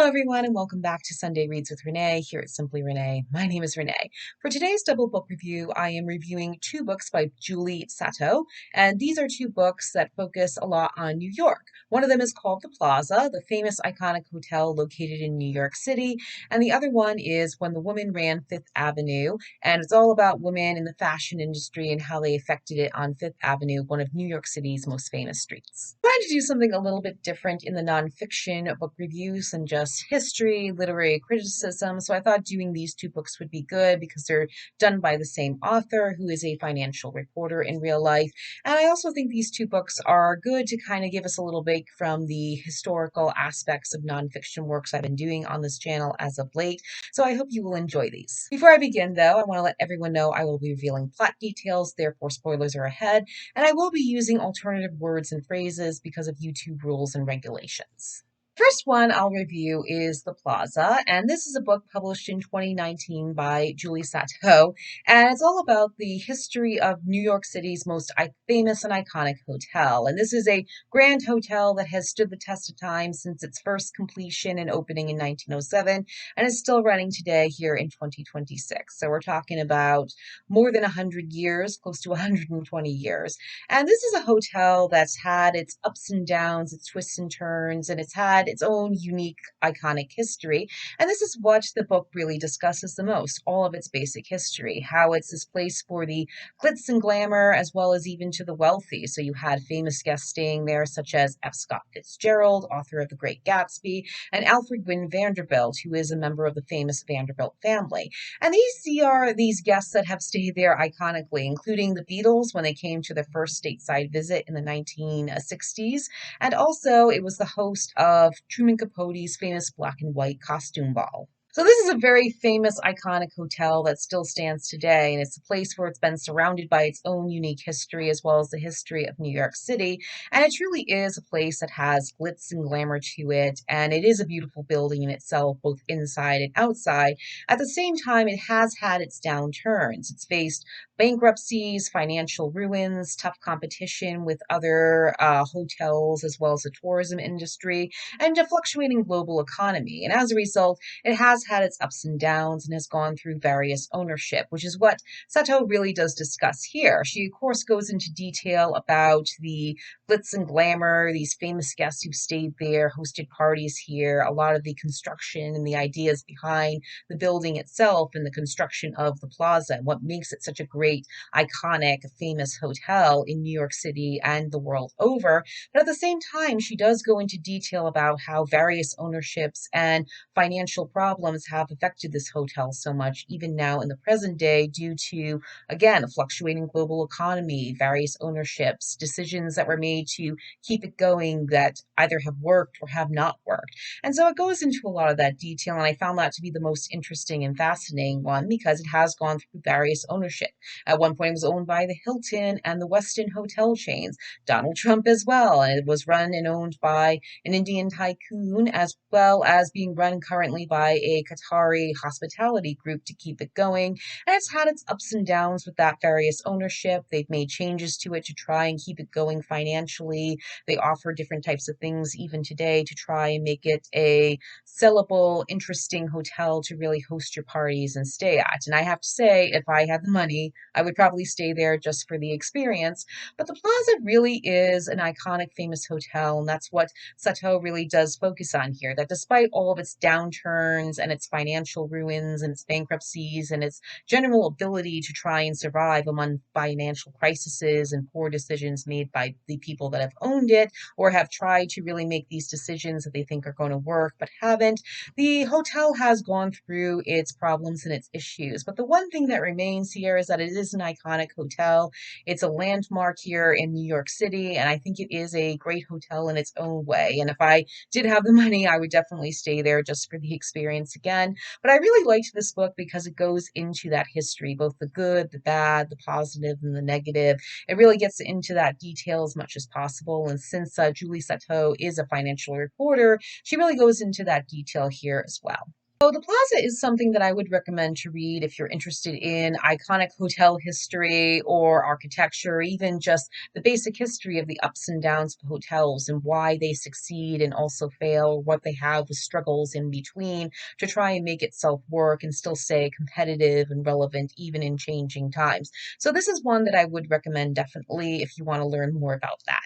Hello, everyone, and welcome back to Sunday Reads with Renee here at Simply Renee. My name is Renee. For today's double book review, I am reviewing two books by Julie Satow, and these are two books that focus a lot on New York. One of them is called The Plaza, the famous iconic hotel located in New York City, and the other one is When the Woman Ran Fifth Avenue, and it's all about women in the fashion industry and how they affected it on Fifth Avenue, one of New York City's most famous streets. I'm trying to do something a little bit different in the nonfiction book reviews than just history, literary criticism. So I thought doing these two books would be good because they're done by the same author who is a financial reporter in real life. And I also think these two books are good to kind of give us a little break from the historical aspects of nonfiction works I've been doing on this channel as of late. So I hope you will enjoy these. Before I begin, though, I want to let everyone know I will be revealing plot details, therefore spoilers are ahead, and I will be using alternative words and phrases because of YouTube rules and regulations. First one I'll review is The Plaza, and this is a book published in 2019 by Julie Satow, and it's all about the history of New York City's most famous and iconic hotel. And this is a grand hotel that has stood the test of time since its first completion and opening in 1907, and is still running today here in 2026. So we're talking about more than 100 years, close to 120 years. And this is a hotel that's had its ups and downs, its twists and turns, and it's had its own unique, iconic history. And this is what the book really discusses the most, all of its basic history, how it's this place for the glitz and glamour, as well as even to the wealthy. So you had famous guests staying there, such as F. Scott Fitzgerald, author of The Great Gatsby, and Alfred Gwynne Vanderbilt, who is a member of the famous Vanderbilt family. And these are these guests that have stayed there iconically, including the Beatles when they came to their first stateside visit in the 1960s. And also, it was the host of Truman Capote's famous black and white costume ball. So this is a very famous, iconic hotel that still stands today, and it's a place where it's been surrounded by its own unique history as well as the history of New York City. And it truly is a place that has glitz and glamour to it, and it is a beautiful building in itself, both inside and outside. At the same time, it has had its downturns. It's faced bankruptcies, financial ruins, tough competition with other hotels, as well as the tourism industry, and a fluctuating global economy. And as a result, it has had its ups and downs and has gone through various ownership, which is what Satow really does discuss here. She, of course, goes into detail about the glitz and glamour, these famous guests who stayed there, hosted parties here, a lot of the construction and the ideas behind the building itself and the construction of the plaza, and what makes it such a great, iconic, famous hotel in New York City and the world over. But at the same time, she does go into detail about how various ownerships and financial problems have affected this hotel so much, even now in the present day, due to, again, a fluctuating global economy, various ownerships, decisions that were made to keep it going that either have worked or have not worked. And so it goes into a lot of that detail, and I found that to be the most interesting and fascinating one because it has gone through various ownership. At one point, it was owned by the Hilton and the Westin hotel chains, Donald Trump as well, and it was run and owned by an Indian tycoon, as well as being run currently by a Qatari hospitality group to keep it going. And it's had its ups and downs with that various ownership. They've made changes to it to try and keep it going financially. They offer different types of things even today to try and make it a sellable, interesting hotel to really host your parties and stay at. And I have to say, if I had the money, I would probably stay there just for the experience. But the Plaza really is an iconic, famous hotel, and that's what Satow really does focus on here, that despite all of its downturns and its financial ruins and its bankruptcies and its general ability to try and survive among financial crises and poor decisions made by the people that have owned it or have tried to really make these decisions that they think are going to work but haven't, the hotel has gone through its problems and its issues. But the one thing that remains here is that it is an iconic hotel. It's a landmark here in New York City, and I think it is a great hotel in its own way. And if I did have the money, I would definitely stay there just for the experience again. But I really liked this book because it goes into that history, both the good, the bad, the positive, and the negative. It really gets into that detail as much as possible. And since Julie Satow is a financial reporter, she really goes into that detail here as well. So the Plaza is something that I would recommend to read if you're interested in iconic hotel history or architecture, or even just the basic history of the ups and downs of hotels and why they succeed and also fail, what they have, the struggles in between to try and make itself work and still stay competitive and relevant even in changing times. So this is one that I would recommend definitely if you want to learn more about that.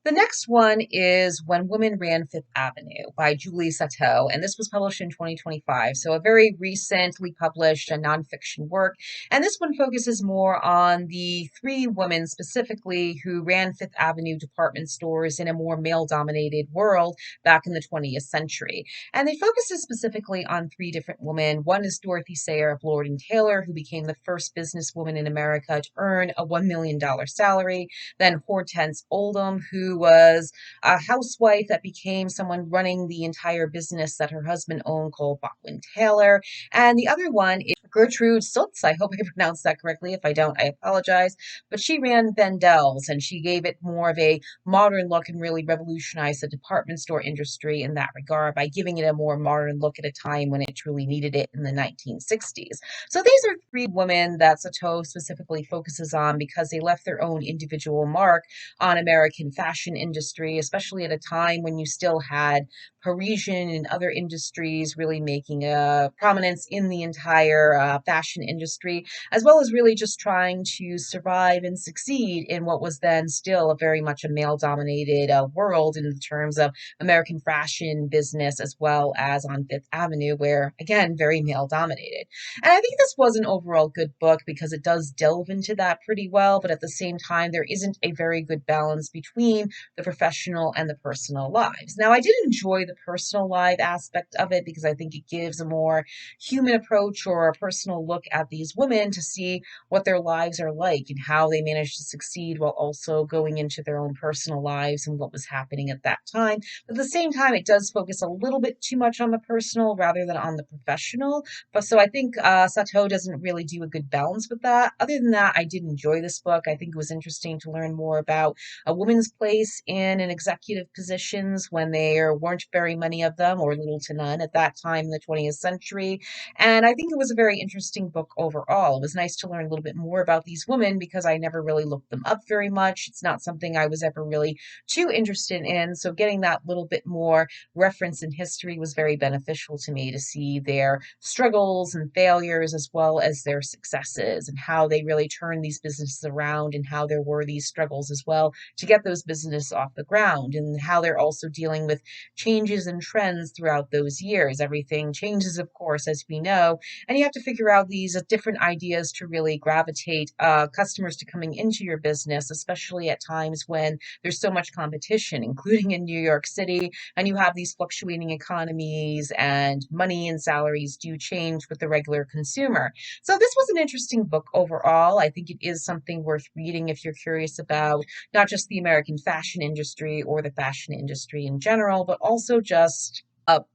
The next one is When Women Ran Fifth Avenue by Julie Satow, and this was published in 2025. So, a very recently published nonfiction work. And this one focuses more on the three women specifically who ran Fifth Avenue department stores in a more male dominated world back in the 20th century. And they focuses specifically on three different women. One is Dorothy Sayre of Lord and Taylor, who became the first businesswoman in America to earn a $1 million salary. Then Hortense Oldham, who was a housewife that became someone running the entire business that her husband owned called Bachman Taylor. And the other one is Gertrude Stutz. I hope I pronounced that correctly. If I don't, I apologize. But she ran Bendel's and she gave it more of a modern look and really revolutionized the department store industry in that regard by giving it a more modern look at a time when it truly needed it in the 1960s. So these are three women that Satow specifically focuses on because they left their own individual mark on American fashion industry, especially at a time when you still had Parisian and other industries really making a prominence in the entire fashion industry, as well as really just trying to survive and succeed in what was then still a very much a male dominated world in terms of American fashion business, as well as on Fifth Avenue, where again, very male dominated. And I think this was an overall good book because it does delve into that pretty well, but at the same time, there isn't a very good balance between the professional and the personal lives. Now, I did enjoy the personal life aspect of it because I think it gives a more human approach or a personal look at these women to see what their lives are like and how they managed to succeed while also going into their own personal lives and what was happening at that time. But at the same time, it does focus a little bit too much on the personal rather than on the professional. But so I think Satow doesn't really do a good balance with that. Other than that, I did enjoy this book. I think it was interesting to learn more about a woman's place in an executive positions when there weren't very many of them or little to none at that time in the 20th century. And I think it was a very interesting book overall. It was nice to learn a little bit more about these women because I never really looked them up very much. It's not something I was ever really too interested in. So getting that little bit more reference in history was very beneficial to me to see their struggles and failures as well as their successes and how they really turned these businesses around and how there were these struggles as well to get those businesses off the ground and how they're also dealing with changes and trends throughout those years. Everything changes, of course, as we know, and you have to figure out these different ideas to really gravitate customers to coming into your business, especially at times when there's so much competition, including in New York City, and you have these fluctuating economies and money and salaries do change with the regular consumer. So this was an interesting book overall. I think it is something worth reading if you're curious about not just the American fashion industry or the fashion industry in general, but also just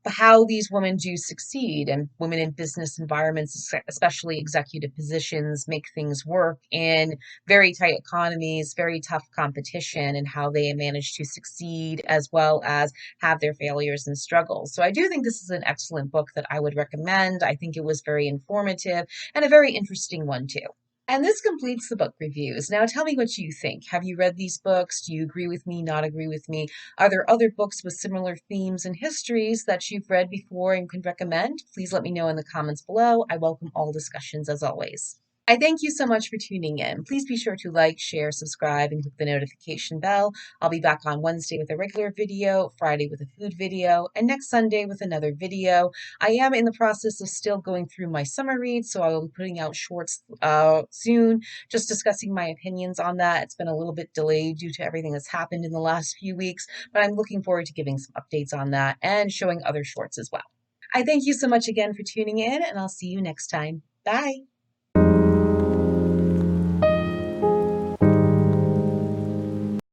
how these women do succeed and women in business environments, especially executive positions, make things work in very tight economies, very tough competition, and how they manage to succeed as well as have their failures and struggles. So I do think this is an excellent book that I would recommend. I think it was very informative and a very interesting one too. And this completes the book reviews. Now tell me what you think. Have you read these books? Do you agree with me, not agree with me? Are there other books with similar themes and histories that you've read before and can recommend? Please let me know in the comments below. I welcome all discussions as always. I thank you so much for tuning in. Please be sure to like, share, subscribe, and click the notification bell. I'll be back on Wednesday with a regular video, Friday with a food video, and next Sunday with another video. I am in the process of still going through my summer reads, so I will be putting out shorts soon, just discussing my opinions on that. It's been a little bit delayed due to everything that's happened in the last few weeks, but I'm looking forward to giving some updates on that and showing other shorts as well. I thank you so much again for tuning in, and I'll see you next time. Bye.